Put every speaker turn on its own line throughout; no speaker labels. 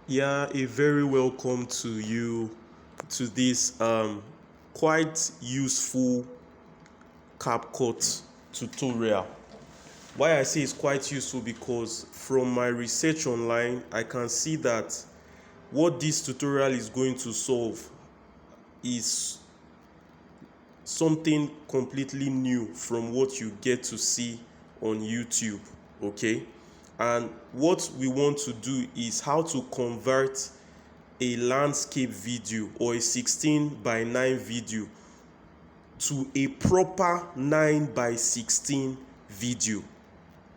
Yeah, a very welcome to you to this quite useful Capcut tutorial. Why I say it's quite useful because from my research online, I can see that what this tutorial is going to solve is something completely new from what you get to see on YouTube. Okay, and what we want to do is how to convert a landscape video or a 16 by 9 video to a proper 9 by 16 video.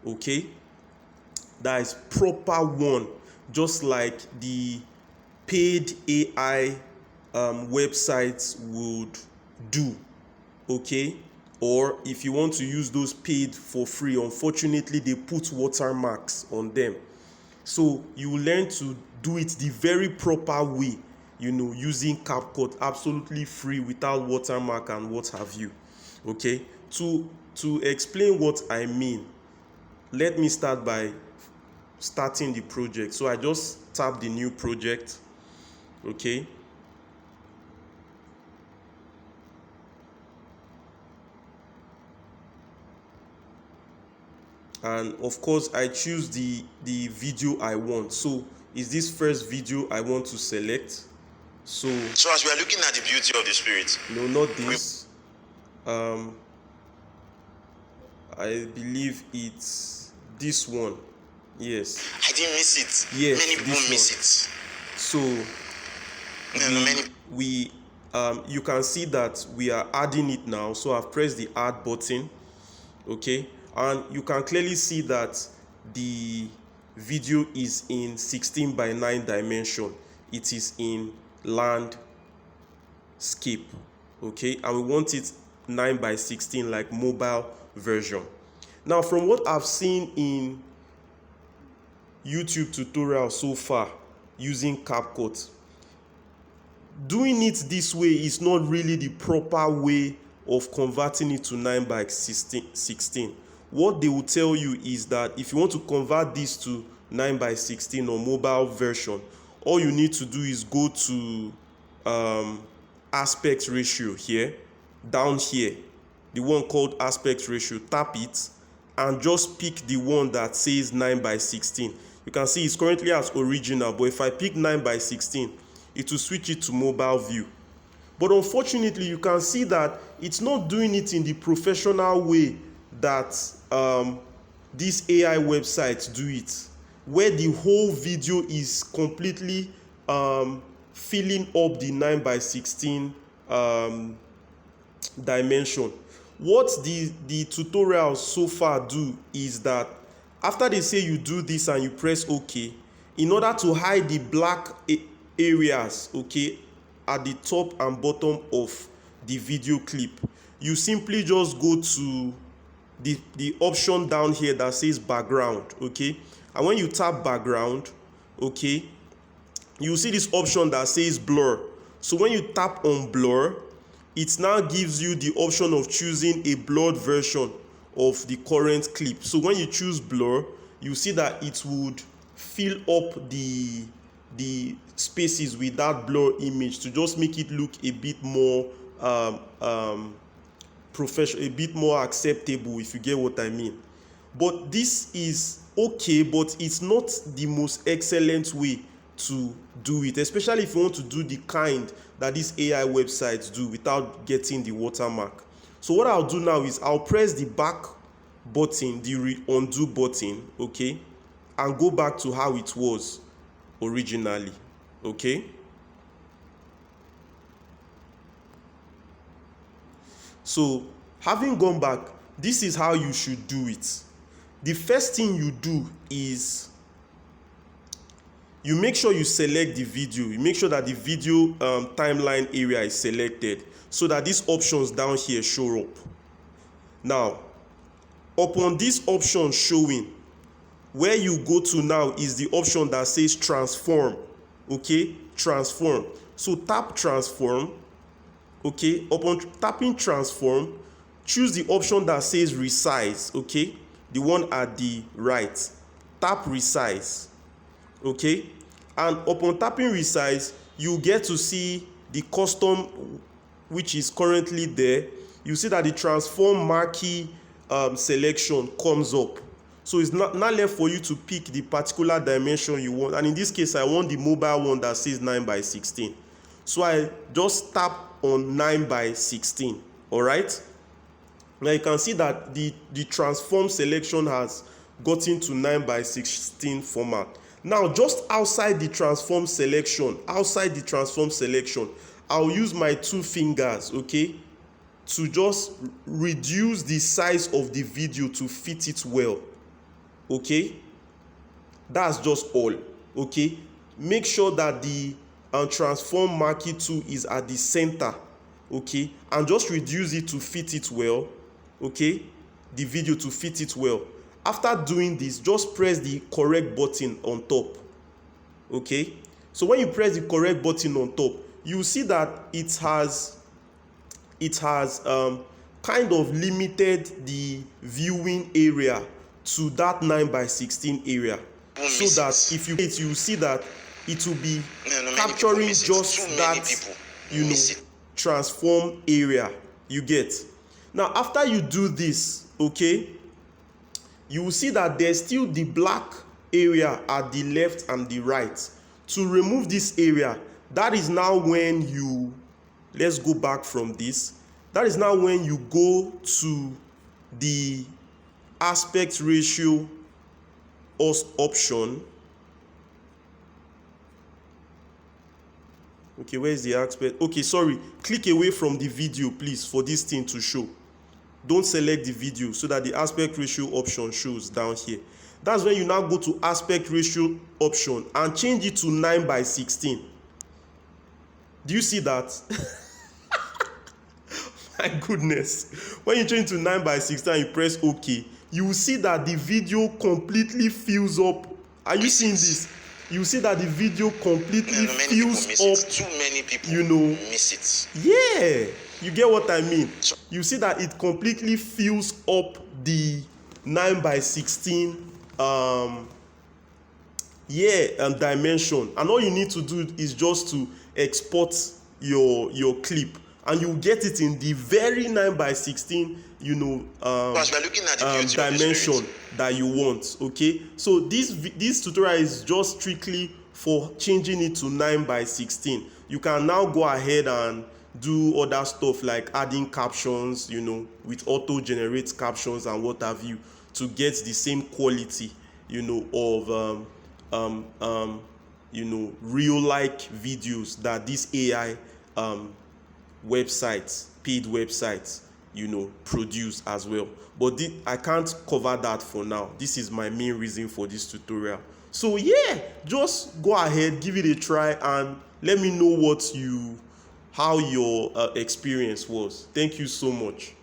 Okay, that is proper one, just like the paid AI websites would do. Okay, or if you want to use those paid for free, unfortunately they put watermarks on them. So you will learn to do it the very proper way, using Capcut absolutely free without watermark and what have you. Okay, to explain what I mean, let me start by starting the project. So I just tap the new project. Okay, and of course I choose the video I want. So is this first video I want to select. So
as we are looking at the beauty of the spirit,
no, not this. I believe it's this one. Yes.
I didn't miss it.
Yes,
many people miss it.
So we you can see that we are adding it now. So I've pressed the add button. Okay, and you can clearly see that the video is in 16 by 9 dimension. It is in landscape. Okay, and we want it 9 by 16 like mobile version. Now, from what I've seen in YouTube tutorials so far using Capcut, doing it this way is not really the proper way of converting it to 9 by 16. What they will tell you is that if you want to convert this to 9 by 16 or mobile version, all you need to do is go to aspect ratio here, down here, the one called aspect ratio. Tap it and just pick the one that says 9 by 16. You can see it's currently as original, but if I pick 9 by 16, it will switch it to mobile view. But unfortunately, you can see that it's not doing it in the professional way that these AI websites do it, where the whole video is completely filling up the 9 by 16 dimension. What the tutorials so far do is that after they say you do this and you press OK, in order to hide the black areas, okay, at the top and bottom of the video clip, you simply just go to the option down here that says background. Okay, and when you tap background, okay, you see this option that says blur. So when you tap on blur, it now gives you the option of choosing a blurred version of the current clip. So when you choose blur, you see that it would fill up the spaces with that blur image to just make it look a bit more professional, a bit more acceptable, if you get what I mean. But this is okay, but it's not the most excellent way to do it, especially if you want to do the kind that these AI websites do without getting the watermark. So what I'll do now is I'll press the back button, the undo button, okay, and go back to how it was originally. Okay, so having gone back, this is how you should do it. The first thing you do is you make sure you select the video. You make sure that the video timeline area is selected so that these options down here show up. Now, upon this option showing, where you go to now is the option that says transform. Okay, transform. So tap transform. Okay, upon tapping transform, choose the option that says resize. Okay, the one at the right. Tap resize. Okay, And upon tapping resize, you get to see the custom which is currently there. You see that the transform marquee selection comes up. So it's not left for you to pick the particular dimension you want. And in this case, I want the mobile one that says 9x16. So I just tap on 9x16. All right. Now you can see that the transform selection has gotten to 9x16 format. Now just outside the transform selection, I'll use my 2 fingers, okay, to just reduce the size of the video to fit it well. Okay, that's just all. Okay, make sure that the transform marquee tool is at the center. Okay, and just reduce it to fit it well. Okay, the video to fit it well. After doing this, just press the correct button on top. Okay, so when you press the correct button on top, you see that it has kind of limited the viewing area to that 9x16 area, so that if you hit, you see that it will be capturing just that, you know, transform area. You get. Now after you do this, okay, you will see that there's still the black area at the left and the right. To remove this area, that is now when you, let's go back from this. That is now when you go to the aspect ratio option. Okay, where is the aspect? Okay, sorry. Click away from the video, please, for this thing to show. Don't select the video so that the aspect ratio option shows down here. That's when you now go to aspect ratio option and change it to 9x16. Do you see that? My goodness. When you change to 9x16 and you press OK, you will see that the video completely fills up. Are you seeing this? You see that the video completely fills up.
Too many people,
you know,
miss it.
Yeah, you get what I mean. You see that it completely fills up the 9x16 dimension, and all you need to do is just to export your clip, and you get it in the very 9x16, you know, dimension that you want. Okay, so this tutorial is just strictly for changing it to 9x16. You can now go ahead and do other stuff like adding captions, you know, with auto generate captions and what have you, to get the same quality, you know, of you know, real like videos that these AI websites, paid websites, you know, produce as well. But I can't cover that for now. This is my main reason for this tutorial. So yeah, just go ahead, give it a try, and let me know how your experience was. Thank you so much.